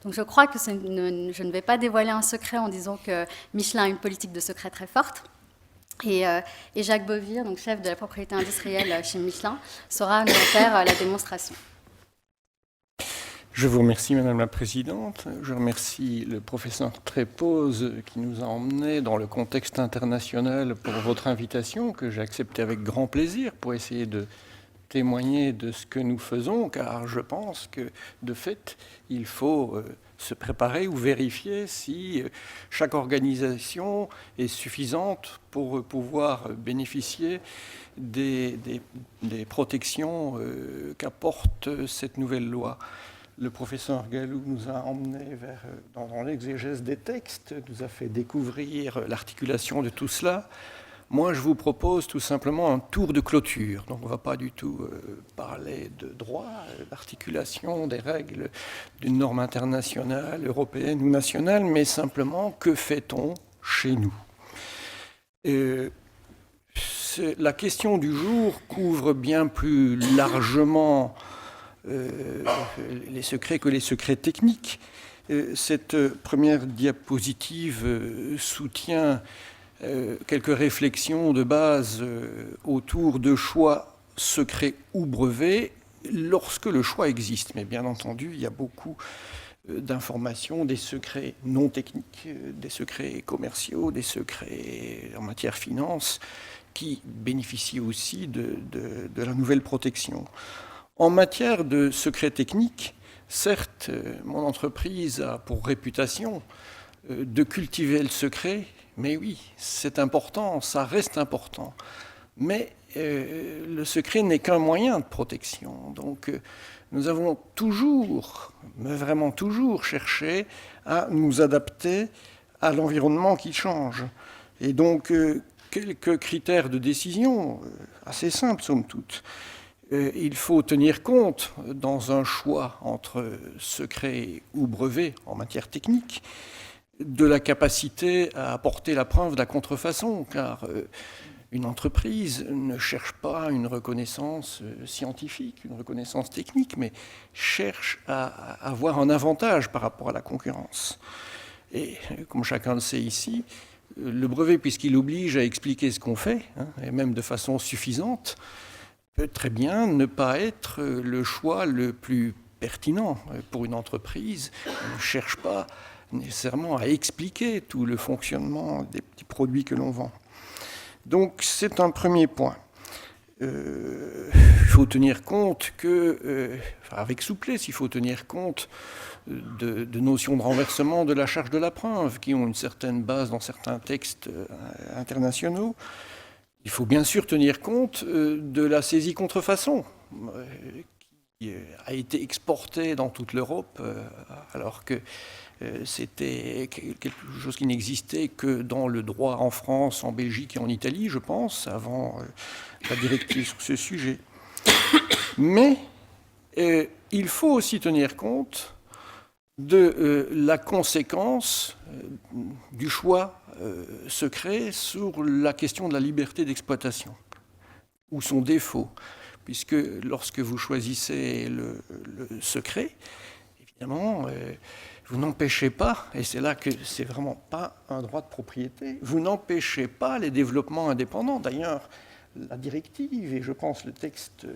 Donc je crois que je ne vais pas dévoiler un secret en disant que Michelin a une politique de secret très forte. Et Jacques Bovir, donc chef de la propriété industrielle chez Michelin, saura nous en faire la démonstration. Je vous remercie, Madame la Présidente. Je remercie le professeur Trépose qui nous a emmenés dans le contexte international pour votre invitation, que j'ai acceptée avec grand plaisir pour essayer de témoigner de ce que nous faisons, car je pense que, de fait, il faut se préparer ou vérifier si chaque organisation est suffisante pour pouvoir bénéficier des protections qu'apporte cette nouvelle loi. Le professeur Gallou nous a emmenés dans l'exégèse des textes, nous a fait découvrir l'articulation de tout cela. Moi, je vous propose tout simplement un tour de clôture. Donc, on ne va pas du tout parler de droit, d'articulation des règles d'une norme internationale, européenne ou nationale, mais simplement que fait-on chez nous ? La question du jour couvre bien plus largement les secrets que les secrets techniques. Cette première diapositive soutient quelques réflexions de base autour de choix secrets ou brevets lorsque le choix existe. Mais bien entendu, il y a beaucoup d'informations, des secrets non techniques, des secrets commerciaux, des secrets en matière finance qui bénéficient aussi de la nouvelle protection. En matière de secrets techniques, certes, mon entreprise a pour réputation de cultiver le secret, mais oui, c'est important, ça reste important. Mais le secret n'est qu'un moyen de protection. Donc nous avons toujours, mais vraiment toujours, cherché à nous adapter à l'environnement qui change. Et donc quelques critères de décision assez simples, somme toute. Il faut tenir compte, dans un choix entre secret ou brevet en matière technique, de la capacité à apporter la preuve de la contrefaçon, car une entreprise ne cherche pas une reconnaissance scientifique, une reconnaissance technique, mais cherche à avoir un avantage par rapport à la concurrence. Et comme chacun le sait ici, le brevet, puisqu'il oblige à expliquer ce qu'on fait, et même de façon suffisante, peut très bien ne pas être le choix le plus pertinent pour une entreprise. On ne cherche pas nécessairement à expliquer tout le fonctionnement des petits produits que l'on vend. Donc c'est un premier point. Il faut tenir compte avec souplesse, il faut tenir compte de notions de renversement de la charge de la preuve qui ont une certaine base dans certains textes internationaux. Il faut bien sûr tenir compte de la saisie contrefaçon qui a été exportée dans toute l'Europe alors que c'était quelque chose qui n'existait que dans le droit en France, en Belgique et en Italie, je pense, avant la directive sur ce sujet. Mais il faut aussi tenir compte de la conséquence du choix secret sur la question de la liberté d'exploitation, ou son défaut, puisque lorsque vous choisissez le secret, évidemment, vous n'empêchez pas, et c'est là que c'est vraiment pas un droit de propriété, vous n'empêchez pas les développements indépendants. D'ailleurs, la directive, et je pense le texte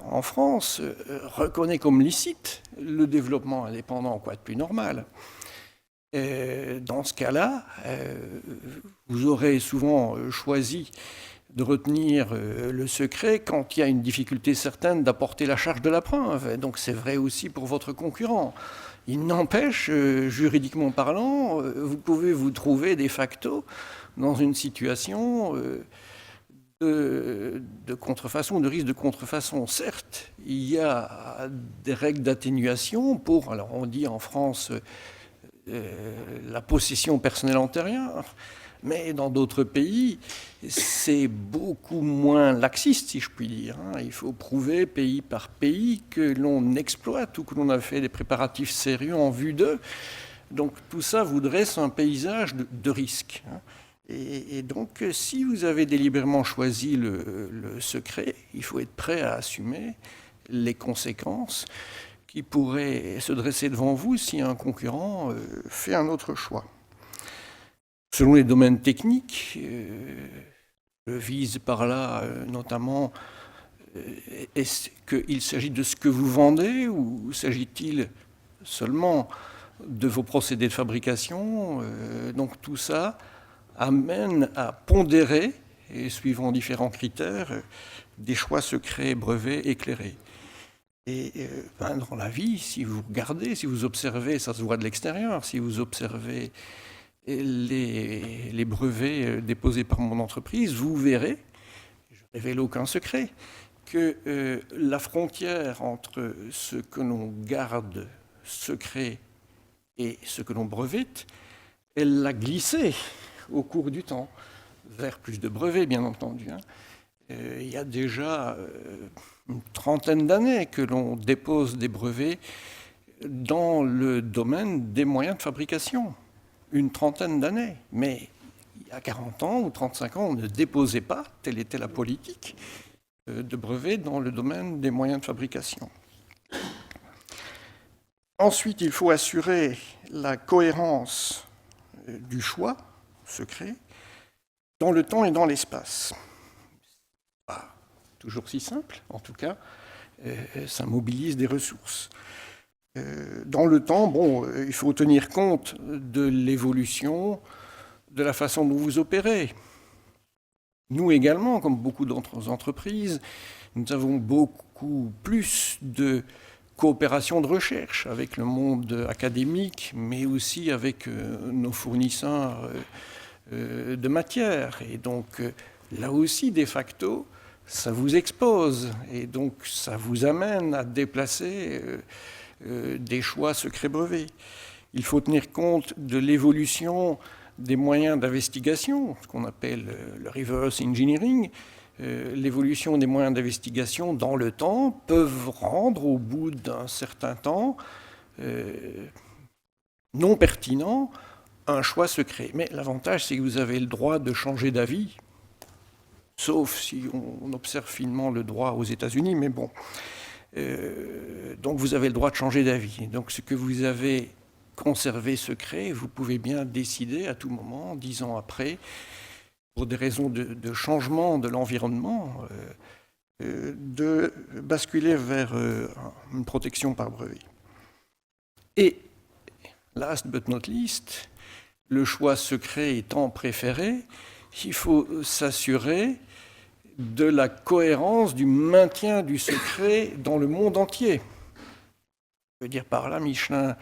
en France, reconnaît comme licite le développement indépendant, quoi de plus normal. Dans ce cas-là, vous aurez souvent choisi de retenir le secret quand il y a une difficulté certaine d'apporter la charge de la preuve. Donc c'est vrai aussi pour votre concurrent. Il n'empêche, juridiquement parlant, vous pouvez vous trouver de facto dans une situation de contrefaçon, de risque de contrefaçon. Certes, il y a des règles d'atténuation pour, alors on dit en France, la possession personnelle antérieure, mais dans d'autres pays, c'est beaucoup moins laxiste, si je puis dire. Il faut prouver pays par pays que l'on exploite ou que l'on a fait des préparatifs sérieux en vue d'eux. Donc tout ça vous dresse un paysage de risques. Et donc, si vous avez délibérément choisi le secret, il faut être prêt à assumer les conséquences qui pourrait se dresser devant vous si un concurrent fait un autre choix. Selon les domaines techniques, je vise par là notamment, est-ce qu'il s'agit de ce que vous vendez ou s'agit-il seulement de vos procédés de fabrication? Donc tout ça amène à pondérer, et suivant différents critères, des choix secrets, brevets, éclairés. Et dans la vie, si vous regardez, si vous observez, ça se voit de l'extérieur, si vous observez les brevets déposés par mon entreprise, vous verrez, je ne révèle aucun secret, que la frontière entre ce que l'on garde secret et ce que l'on brevette, elle l'a glissé au cours du temps, vers plus de brevets, bien entendu. Il y a déjà une trentaine d'années que l'on dépose des brevets dans le domaine des moyens de fabrication. Une trentaine d'années. Mais il y a 40 ans ou 35 ans, on ne déposait pas, telle était la politique, de brevets dans le domaine des moyens de fabrication. Ensuite, il faut assurer la cohérence du choix secret dans le temps et dans l'espace. Pas toujours si simple, en tout cas, ça mobilise des ressources. Dans le temps, il faut tenir compte de l'évolution, de la façon dont vous opérez. Nous également, comme beaucoup d'autres entreprises, nous avons beaucoup plus de coopération de recherche avec le monde académique, mais aussi avec nos fournisseurs de matières. Et donc, là aussi, de facto, ça vous expose. Et donc, ça vous amène à déplacer des choix secrets brevets. Il faut tenir compte de l'évolution des moyens d'investigation, ce qu'on appelle le reverse engineering. L'évolution des moyens d'investigation dans le temps peuvent rendre, au bout d'un certain temps, non pertinent, un choix secret. Mais l'avantage, c'est que vous avez le droit de changer d'avis, sauf si on observe finement le droit aux États-Unis, mais bon. Donc vous avez le droit de changer d'avis. Donc ce que vous avez conservé secret, vous pouvez bien décider à tout moment, 10 ans après, pour des raisons de changement de l'environnement, de basculer vers une protection par brevet. Et, last but not least, le choix secret étant préféré, il faut s'assurer de la cohérence du maintien du secret dans le monde entier. Je veux dire par là, Michelin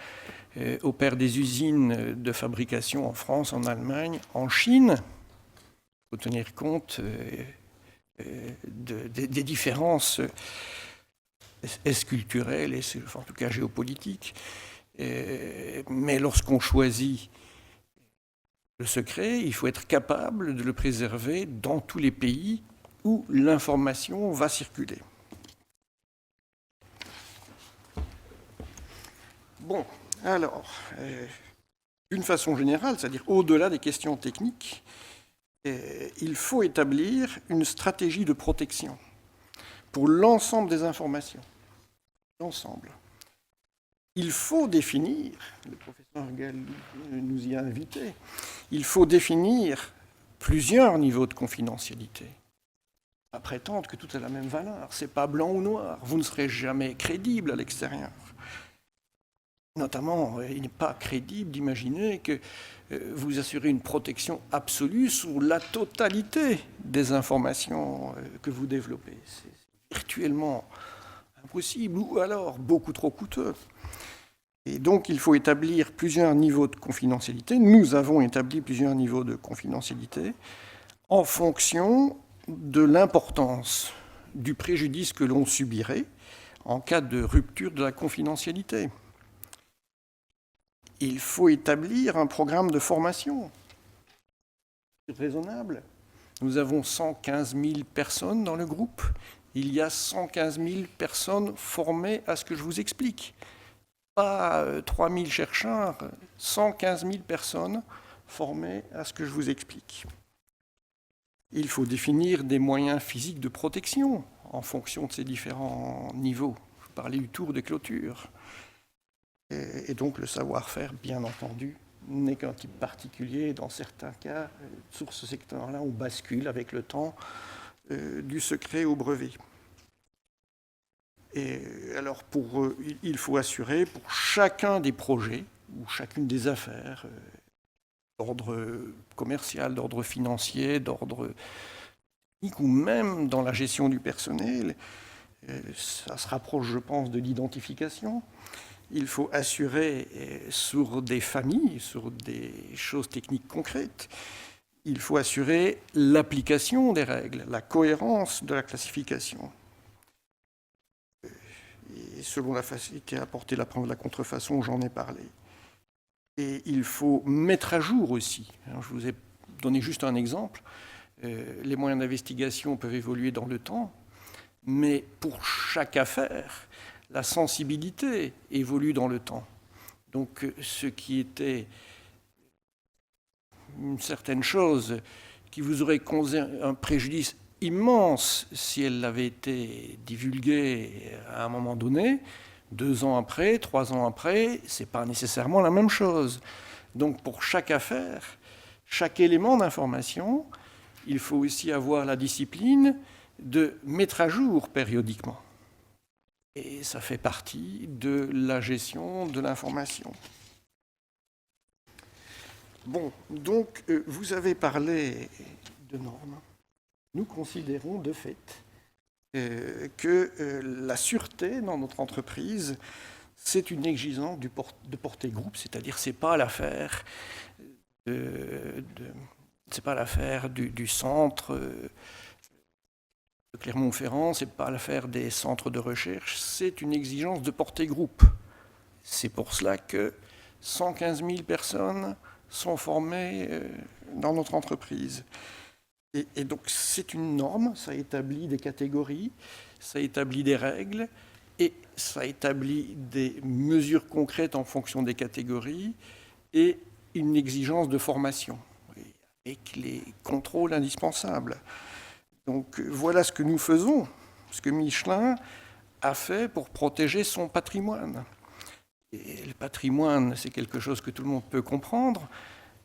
opère des usines de fabrication en France, en Allemagne, en Chine. Il faut tenir compte des différences culturelles et en tout cas géopolitiques. Mais lorsqu'on choisit le secret, il faut être capable de le préserver dans tous les pays où l'information va circuler. Bon, alors, d'une façon générale, c'est-à-dire au-delà des questions techniques, il faut établir une stratégie de protection pour l'ensemble des informations. L'ensemble. Il faut définir, le professeur Gall nous y a invités, il faut définir plusieurs niveaux de confidentialité. À prétendre que tout a la même valeur, c'est pas blanc ou noir, vous ne serez jamais crédible à l'extérieur. Notamment, il n'est pas crédible d'imaginer que vous assurez une protection absolue sur la totalité des informations que vous développez. C'est virtuellement impossible ou alors beaucoup trop coûteux. Et donc, il faut établir plusieurs niveaux de confidentialité. Nous avons établi plusieurs niveaux de confidentialité en fonction de l'importance du préjudice que l'on subirait en cas de rupture de la confidentialité. Il faut établir un programme de formation. C'est raisonnable. Nous avons 115 000 personnes dans le groupe. Il y a 115 000 personnes formées à ce que je vous explique. Pas 3 000 chercheurs, 115 000 personnes formées à ce que je vous explique. Il faut définir des moyens physiques de protection en fonction de ces différents niveaux. parler du tour de clôture. Et donc le savoir-faire, bien entendu, n'est qu'un type particulier. Dans certains cas, sur ce secteur-là, on bascule avec le temps du secret au brevet. Et alors, il faut assurer pour chacun des projets ou chacune des affaires, d'ordre commercial, d'ordre financier, d'ordre technique ou même dans la gestion du personnel, ça se rapproche, je pense, de l'identification. Il faut assurer sur des familles, sur des choses techniques concrètes, il faut assurer l'application des règles, la cohérence de la classification. Et selon la facilité à apporter la preuve de la contrefaçon, j'en ai parlé. Et il faut mettre à jour aussi. Alors, je vous ai donné juste un exemple. Les moyens d'investigation peuvent évoluer dans le temps, mais pour chaque affaire, la sensibilité évolue dans le temps. Donc, ce qui était une certaine chose qui vous aurait causé un préjudice immense si elle avait été divulguée à un moment donné, 2 ans après, 3 ans après, ce n'est pas nécessairement la même chose. Donc, pour chaque affaire, chaque élément d'information, il faut aussi avoir la discipline de mettre à jour périodiquement. Et ça fait partie de la gestion de l'information. Bon, donc, vous avez parlé de normes. Nous considérons de fait que la sûreté dans notre entreprise, c'est une exigence de portée groupe, c'est-à-dire c'est pas l'affaire du centre de Clermont-Ferrand, c'est pas l'affaire des centres de recherche, c'est une exigence de portée groupe. C'est pour cela que 115 000 personnes sont formées dans notre entreprise. Et donc c'est une norme, ça établit des catégories, ça établit des règles, et ça établit des mesures concrètes en fonction des catégories, et une exigence de formation, avec les contrôles indispensables. Donc voilà ce que nous faisons, ce que Michelin a fait pour protéger son patrimoine. Et le patrimoine, c'est quelque chose que tout le monde peut comprendre,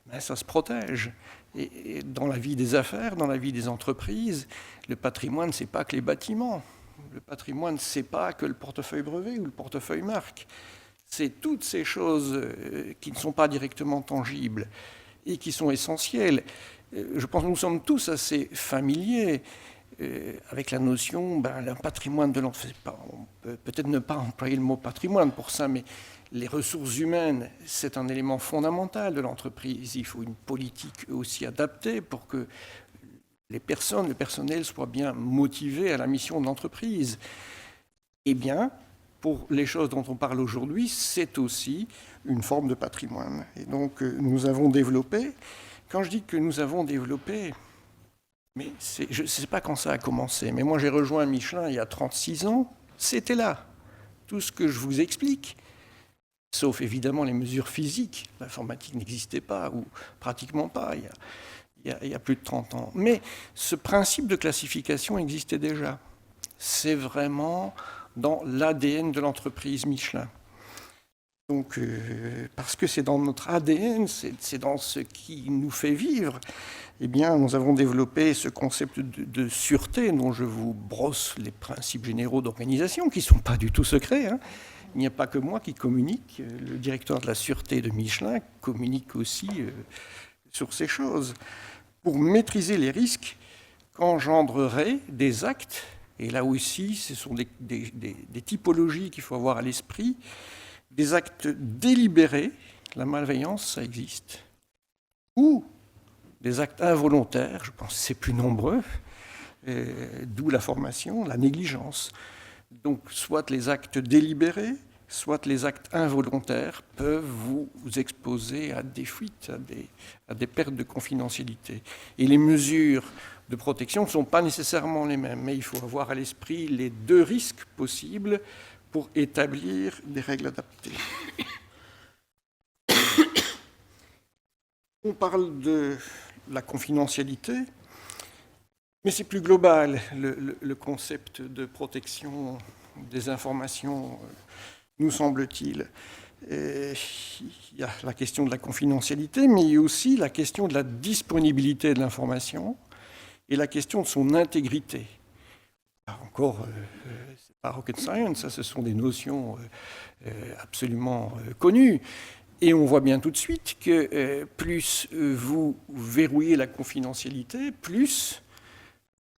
mais ça se protège. Et dans la vie des affaires, dans la vie des entreprises, le patrimoine, ce n'est pas que les bâtiments. Le patrimoine, ce n'est pas que le portefeuille brevet ou le portefeuille marque. C'est toutes ces choses qui ne sont pas directement tangibles et qui sont essentielles. Je pense que nous sommes tous assez familiers avec la notion d'un patrimoine de l'entreprise. On peut peut-être ne pas employer le mot patrimoine pour ça, mais les ressources humaines, c'est un élément fondamental de l'entreprise. Il faut une politique aussi adaptée pour que les personnes, le personnel soient bien motivés à la mission de l'entreprise. Eh bien, pour les choses dont on parle aujourd'hui, c'est aussi une forme de patrimoine. Et donc, nous avons développé, quand je dis que nous avons développé, mais je ne sais pas quand ça a commencé, mais moi j'ai rejoint Michelin il y a 36 ans, c'était là. Tout ce que je vous explique, sauf évidemment les mesures physiques, l'informatique n'existait pas, ou pratiquement pas, il y a plus de 30 ans. Mais ce principe de classification existait déjà. C'est vraiment dans l'ADN de l'entreprise Michelin. Donc, parce que c'est dans notre ADN, c'est dans ce qui nous fait vivre, eh bien, nous avons développé ce concept de sûreté dont je vous brosse les principes généraux d'organisation, qui ne sont pas du tout secrets, hein. Il n'y a pas que moi qui communique. Le directeur de la sûreté de Michelin communique aussi sur ces choses. Pour maîtriser les risques qu'engendreraient des actes, et là aussi, ce sont des typologies qu'il faut avoir à l'esprit, des actes délibérés, la malveillance, ça existe, ou des actes involontaires, je pense que c'est plus nombreux, d'où la formation, la négligence. Donc, soit les actes délibérés, soit les actes involontaires peuvent vous exposer à des fuites, à des pertes de confidentialité. Et les mesures de protection ne sont pas nécessairement les mêmes, mais il faut avoir à l'esprit les 2 risques possibles pour établir des règles adaptées. On parle de la confidentialité, mais c'est plus global, le concept de protection des informations, nous semble-t-il. Il y a la question de la confidentialité, mais il y a aussi la question de la disponibilité de l'information et la question de son intégrité. Encore, c'est pas rocket science, ça, ce sont des notions absolument connues. Et on voit bien tout de suite que plus vous verrouillez la confidentialité, plus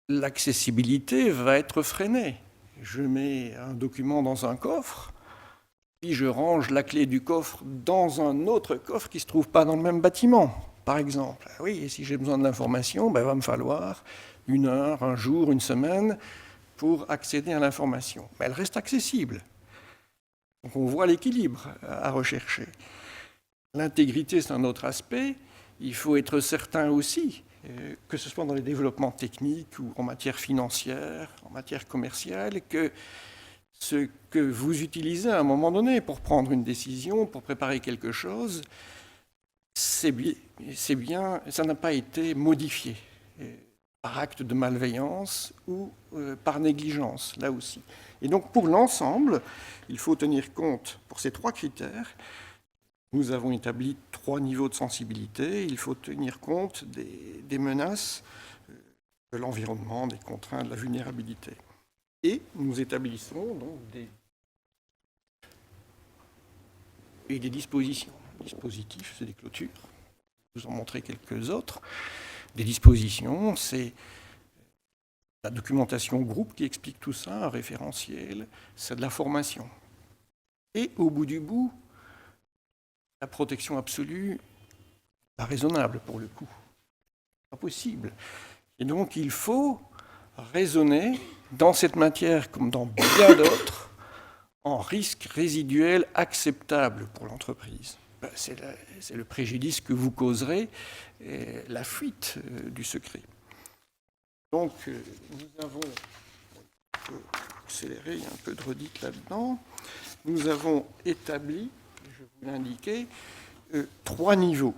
l'accessibilité va être freinée. Je mets un document dans un coffre, puis je range la clé du coffre dans un autre coffre qui ne se trouve pas dans le même bâtiment, par exemple. Oui, et si j'ai besoin de l'information, il va me falloir 1 heure, 1 jour, 1 semaine pour accéder à l'information. Mais elle reste accessible. Donc on voit l'équilibre à rechercher. L'intégrité, c'est un autre aspect. Il faut être certain aussi, que ce soit dans les développements techniques ou en matière financière, en matière commerciale, que ce que vous utilisez à un moment donné pour prendre une décision, pour préparer quelque chose, c'est bien, ça n'a pas été modifié par acte de malveillance ou par négligence, là aussi. Et donc pour l'ensemble, il faut tenir compte, pour ces 3 critères, nous avons établi 3 niveaux de sensibilité. Il faut tenir compte des menaces de l'environnement, des contraintes, de la vulnérabilité. Et nous établissons donc des dispositions. Dispositifs, c'est des clôtures. Je vous en montrer quelques autres. Des dispositions, c'est la documentation groupe qui explique tout ça, un référentiel, c'est de la formation. Et au bout du bout, la protection absolue, pas raisonnable pour le coup. Pas possible. Et donc il faut raisonner dans cette matière comme dans bien d'autres en risque résiduel acceptable pour l'entreprise. C'est le préjudice que vous causerez, la fuite du secret. Donc nous avons, on peut accélérer, il y a un peu de redite là-dedans, nous avons établi, je vous l'indiquais, 3 niveaux.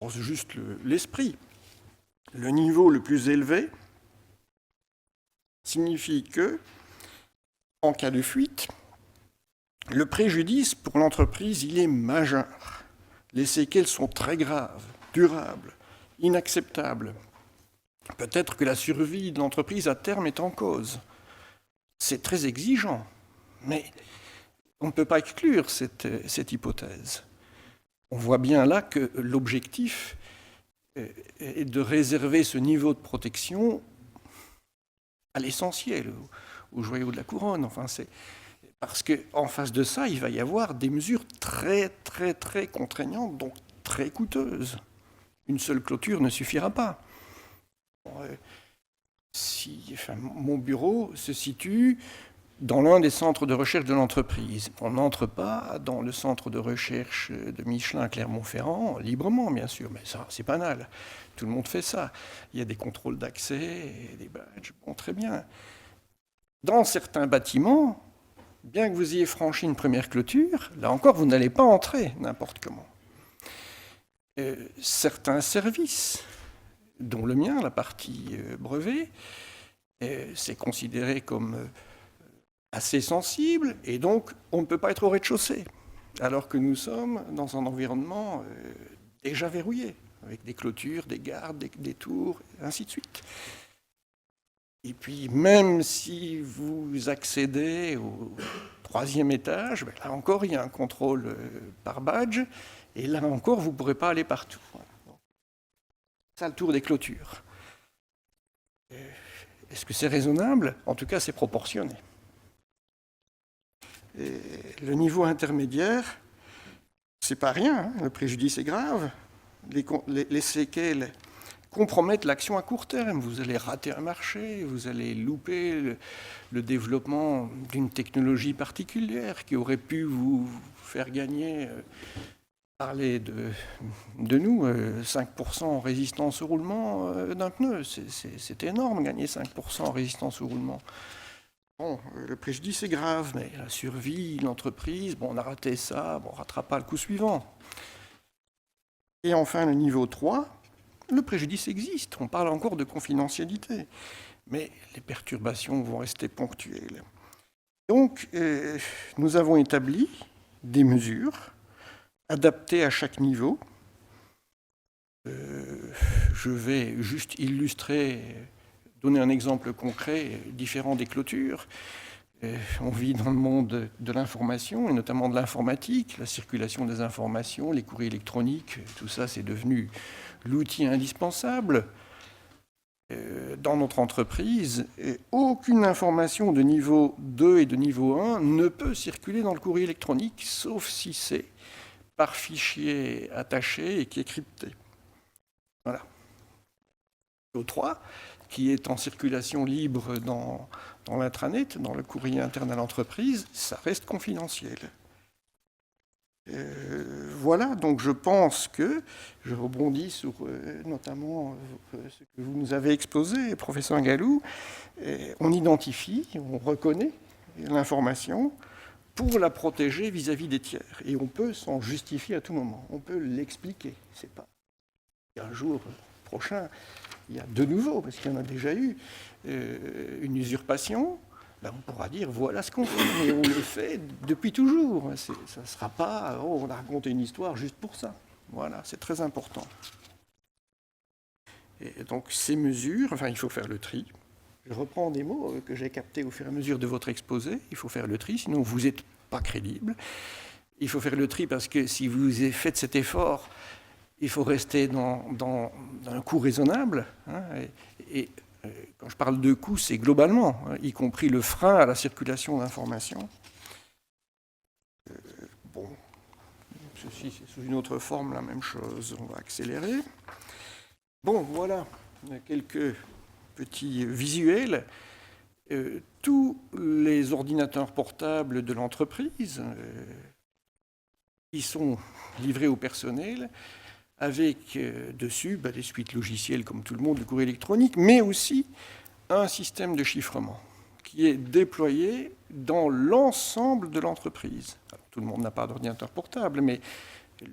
Bon, c'est juste l'esprit. Le niveau le plus élevé signifie que, en cas de fuite, le préjudice pour l'entreprise, il est majeur. Les séquelles sont très graves, durables, inacceptables. Peut-être que la survie de l'entreprise à terme est en cause. C'est très exigeant, mais on ne peut pas exclure cette hypothèse. On voit bien là que l'objectif est de réserver ce niveau de protection à l'essentiel, au joyau de la couronne. Enfin, c'est parce qu'en face de ça, il va y avoir des mesures très, très, très contraignantes, donc très coûteuses. Une seule clôture ne suffira pas. Mon bureau se situe dans l'un des centres de recherche de l'entreprise. On n'entre pas dans le centre de recherche de Michelin à Clermont-Ferrand, librement bien sûr, mais ça c'est banal. Tout le monde fait ça. Il y a des contrôles d'accès, des badges, bon très bien. Dans certains bâtiments, bien que vous ayez franchi une première clôture, là encore vous n'allez pas entrer n'importe comment. Certains services, dont le mien, la partie brevet, c'est considéré comme assez sensible, et donc on ne peut pas être au rez-de-chaussée, alors que nous sommes dans un environnement déjà verrouillé, avec des clôtures, des gardes, des tours, et ainsi de suite. Et puis même si vous accédez au 3e étage, là encore il y a un contrôle par badge, et là encore vous ne pourrez pas aller partout. Ça, le tour des clôtures. Est-ce que c'est raisonnable? En tout cas, c'est proportionné. Et le niveau intermédiaire, c'est pas rien, hein, le préjudice est grave. Les séquelles compromettent l'action à court terme. Vous allez rater un marché, vous allez louper le développement d'une technologie particulière qui aurait pu vous faire gagner, parler de nous, 5% en résistance au roulement d'un pneu. C'est énorme, gagner 5% en résistance au roulement. Bon, le préjudice est grave, mais la survie, l'entreprise, bon, on a raté ça, bon, on ne ratera pas le coup suivant. Et enfin, le niveau 3, le préjudice existe. On parle encore de confidentialité, mais les perturbations vont rester ponctuelles. Donc, nous avons établi des mesures adaptées à chaque niveau. Je vais juste illustrer, donner un exemple concret différent des clôtures. On vit dans le monde de l'information, et notamment de l'informatique, la circulation des informations, les courriers électroniques, tout ça, c'est devenu l'outil indispensable. Dans notre entreprise, aucune information de niveau 2 et de niveau 1 ne peut circuler dans le courrier électronique, sauf si c'est par fichier attaché et qui est crypté. Voilà. Niveau 3, qui est en circulation libre dans l'intranet, dans le courrier interne à l'entreprise, ça reste confidentiel. Voilà, donc je pense que, je rebondis sur notamment ce que vous nous avez exposé, professeur Gallou, on identifie, on reconnaît l'information pour la protéger vis-à-vis des tiers. Et on peut s'en justifier à tout moment, on peut l'expliquer. C'est pas un jour prochain, il y a de nouveau, parce qu'il y en a déjà eu, une usurpation. Ben on pourra dire voilà ce qu'on fait, mais on le fait depuis toujours. Ça ne sera pas on a raconté une histoire juste pour ça. Voilà, c'est très important. Et donc ces mesures, enfin il faut faire le tri. Je reprends des mots que j'ai captés au fur et à mesure de votre exposé. Il faut faire le tri, sinon vous n'êtes pas crédible. Il faut faire le tri parce que si vous faites cet effort, il faut rester dans un coût raisonnable. Hein, et quand je parle de coût, c'est globalement, y compris le frein à la circulation d'informations. Bon, ceci c'est sous une autre forme la même chose, on va accélérer. Bon, voilà quelques petits visuels. Tous les ordinateurs portables de l'entreprise qui sont livrés au personnel, avec dessus des suites logicielles comme tout le monde, le courrier électronique, mais aussi un système de chiffrement qui est déployé dans l'ensemble de l'entreprise. Tout le monde n'a pas d'ordinateur portable, mais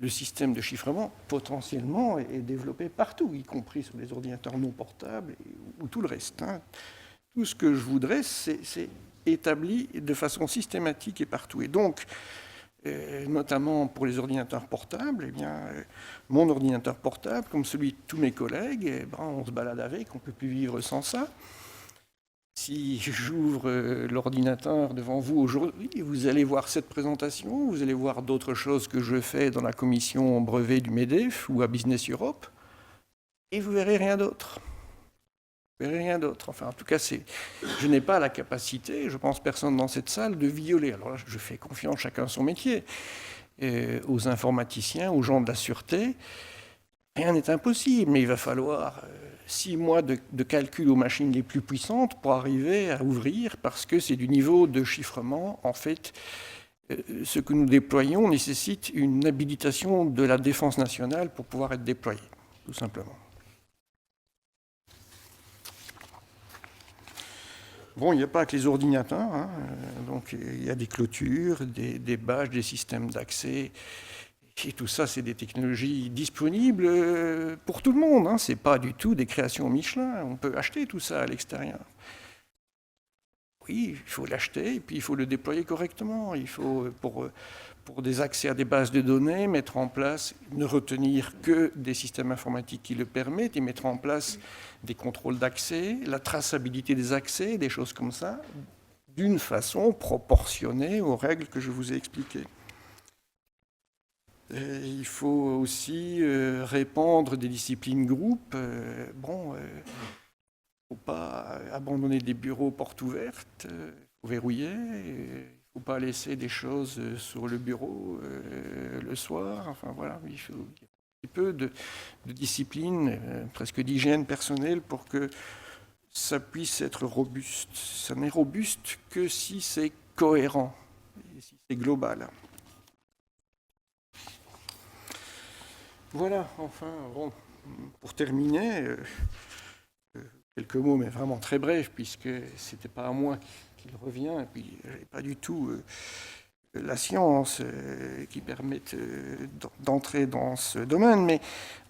le système de chiffrement, potentiellement, est développé partout, y compris sur les ordinateurs non portables ou tout le reste. Hein. Tout ce que je voudrais, c'est établi de façon systématique et partout. Et donc, notamment pour les ordinateurs portables, eh bien, mon ordinateur portable, comme celui de tous mes collègues, eh ben, on se balade avec, on ne peut plus vivre sans ça. Si j'ouvre l'ordinateur devant vous aujourd'hui, vous allez voir cette présentation, vous allez voir d'autres choses que je fais dans la commission brevet du MEDEF ou à Business Europe, et vous verrez rien d'autre. Rien d'autre. Enfin, en tout cas, je n'ai pas la capacité, je pense personne dans cette salle, de violer. Alors là, je fais confiance, chacun son métier, aux informaticiens, aux gens de la sûreté. Rien n'est impossible, mais il va falloir 6 mois de calcul aux machines les plus puissantes pour arriver à ouvrir, parce que c'est du niveau de chiffrement. En fait, ce que nous déployons nécessite une habilitation de la défense nationale pour pouvoir être déployé, tout simplement. Bon, il n'y a pas que les ordinateurs, hein. Donc il y a des clôtures, des bâches, des systèmes d'accès, et tout ça, c'est des technologies disponibles pour tout le monde. Hein. Ce n'est pas du tout des créations Michelin, on peut acheter tout ça à l'extérieur. Oui, il faut l'acheter, et puis il faut le déployer correctement. Il faut, pour des accès à des bases de données, mettre en place, ne retenir que des systèmes informatiques qui le permettent, et mettre en place des contrôles d'accès, la traçabilité des accès, des choses comme ça, d'une façon proportionnée aux règles que je vous ai expliquées. Et il faut aussi répandre des disciplines groupes. Il ne faut pas abandonner des bureaux portes ouvertes, il faut verrouiller. Il ne faut pas laisser des choses sur le bureau le soir. Enfin voilà, il faut un petit peu de discipline, presque d'hygiène personnelle pour que ça puisse être robuste. Ça n'est robuste que si c'est cohérent, et si c'est global. Voilà, enfin, bon, pour terminer, quelques mots, mais vraiment très brefs, puisque ce n'était pas à moi qu'il revient, et puis je n'ai pas du tout la science qui permettent d'entrer dans ce domaine, mais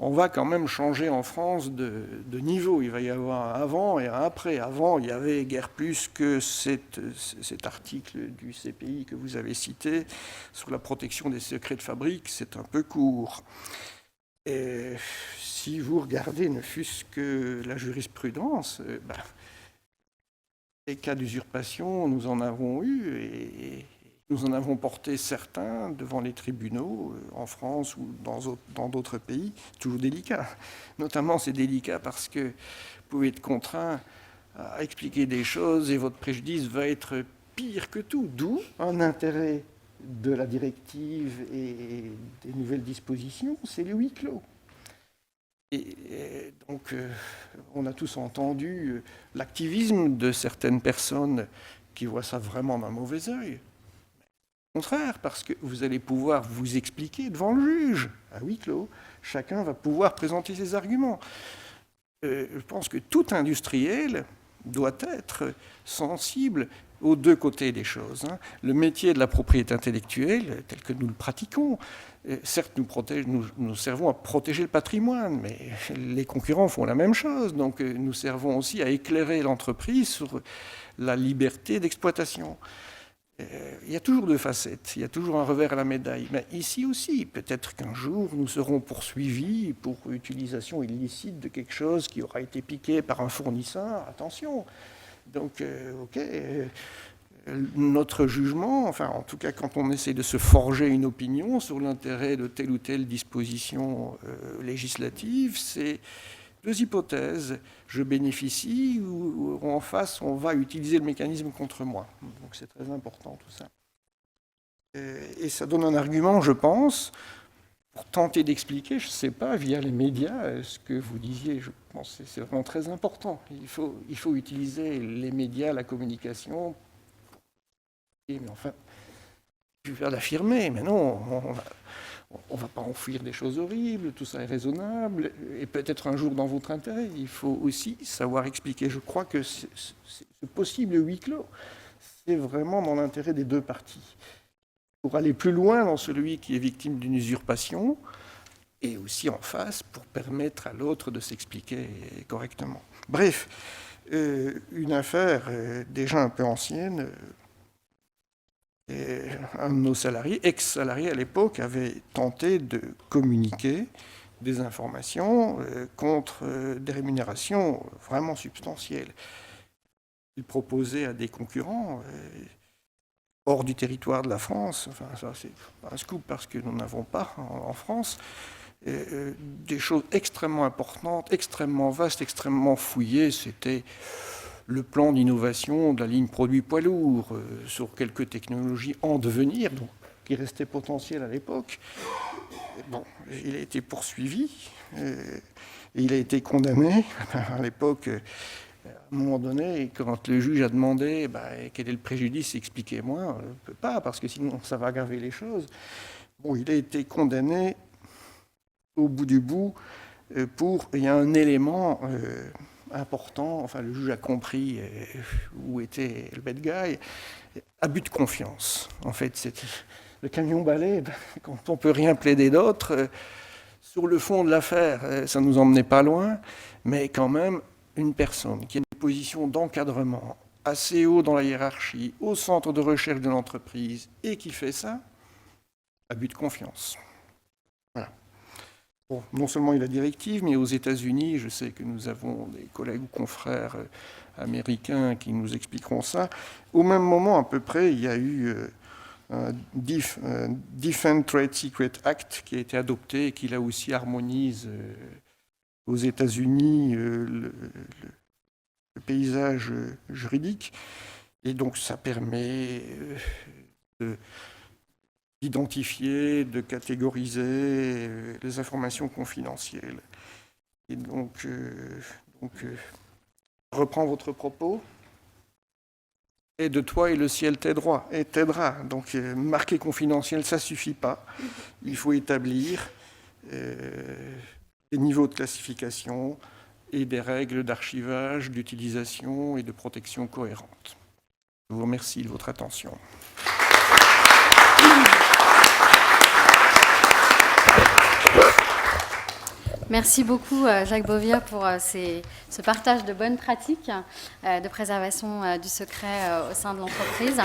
on va quand même changer en France de niveau. Il va y avoir un avant et un après. Avant, il y avait guère plus que cet article du CPI que vous avez cité sur la protection des secrets de fabrique. C'est un peu court. Et si vous regardez ne fût-ce que la jurisprudence, les cas d'usurpation, nous en avons eu et nous en avons porté certains devant les tribunaux en France ou dans d'autres pays, toujours délicat. Notamment, c'est délicat parce que vous pouvez être contraint à expliquer des choses et votre préjudice va être pire que tout. D'où un intérêt de la directive et des nouvelles dispositions, c'est le huis clos. Et donc, on a tous entendu l'activisme de certaines personnes qui voient ça vraiment d'un mauvais œil. Au contraire, parce que vous allez pouvoir vous expliquer devant le juge, à huis clos. Chacun va pouvoir présenter ses arguments. Je pense que tout industriel doit être sensible aux deux côtés des choses. Le métier de la propriété intellectuelle, tel que nous le pratiquons, certes, nous servons à protéger le patrimoine, mais les concurrents font la même chose. Donc, nous servons aussi à éclairer l'entreprise sur la liberté d'exploitation. Il y a toujours deux facettes, il y a toujours un revers à la médaille. Mais ici aussi, peut-être qu'un jour, nous serons poursuivis pour utilisation illicite de quelque chose qui aura été piqué par un fournisseur. Attention. Donc, notre jugement, enfin, en tout cas, quand on essaie de se forger une opinion sur l'intérêt de telle ou telle disposition législative, c'est deux hypothèses. Je bénéficie ou en face, on va utiliser le mécanisme contre moi. Donc c'est très important tout ça. Et ça donne un argument, je pense, pour tenter d'expliquer, je ne sais pas, via les médias, ce que vous disiez. Je pense que c'est vraiment très important. Il faut utiliser les médias, la communication. Mais enfin, je vais l'affirmer, mais non, on ne va pas enfuir des choses horribles, tout ça est raisonnable, et peut-être un jour dans votre intérêt. Il faut aussi savoir expliquer. Je crois que ce possible huis clos, c'est vraiment dans l'intérêt des deux parties. Pour aller plus loin dans celui qui est victime d'une usurpation, et aussi en face pour permettre à l'autre de s'expliquer correctement. Bref, une affaire déjà un peu ancienne. Et un de nos salariés, ex-salariés à l'époque, avait tenté de communiquer des informations contre des rémunérations vraiment substantielles. Il proposait à des concurrents hors du territoire de la France, enfin ça c'est un scoop parce que nous n'avons pas en France, des choses extrêmement importantes, extrêmement vastes, extrêmement fouillées. C'était le plan d'innovation de la ligne produit poids lourd sur quelques technologies en devenir, donc, qui restaient potentielles à l'époque. Bon, il a été poursuivi et il a été condamné. À l'époque, à un moment donné, quand le juge a demandé quel est le préjudice, expliquez-moi, on ne peut pas, parce que sinon ça va aggraver les choses. Bon, il a été condamné au bout du bout pour... Il y a un élément... important, enfin le juge a compris où était le bad guy, abus de confiance. En fait, c'est le camion-balai, quand on ne peut rien plaider d'autre, sur le fond de l'affaire, ça ne nous emmenait pas loin, mais quand même, une personne qui a une position d'encadrement assez haut dans la hiérarchie, au centre de recherche de l'entreprise, et qui fait ça, abus de confiance. Voilà. Bon, non seulement il y a la directive, mais aux États-Unis, je sais que nous avons des collègues ou confrères américains qui nous expliqueront ça. Au même moment, à peu près, il y a eu un Defend Trade Secret Act qui a été adopté et qui là aussi harmonise aux États-Unis le paysage juridique. Et donc ça permet d'identifier, de catégoriser les informations confidentielles. Et donc je reprends votre propos. Et de toi et le ciel t'aidera. Donc marquer confidentiel, ça ne suffit pas. Il faut établir des niveaux de classification et des règles d'archivage, d'utilisation et de protection cohérentes. Je vous remercie de votre attention. Merci beaucoup, Jacques Beauvier, pour ce partage de bonnes pratiques de préservation du secret au sein de l'entreprise.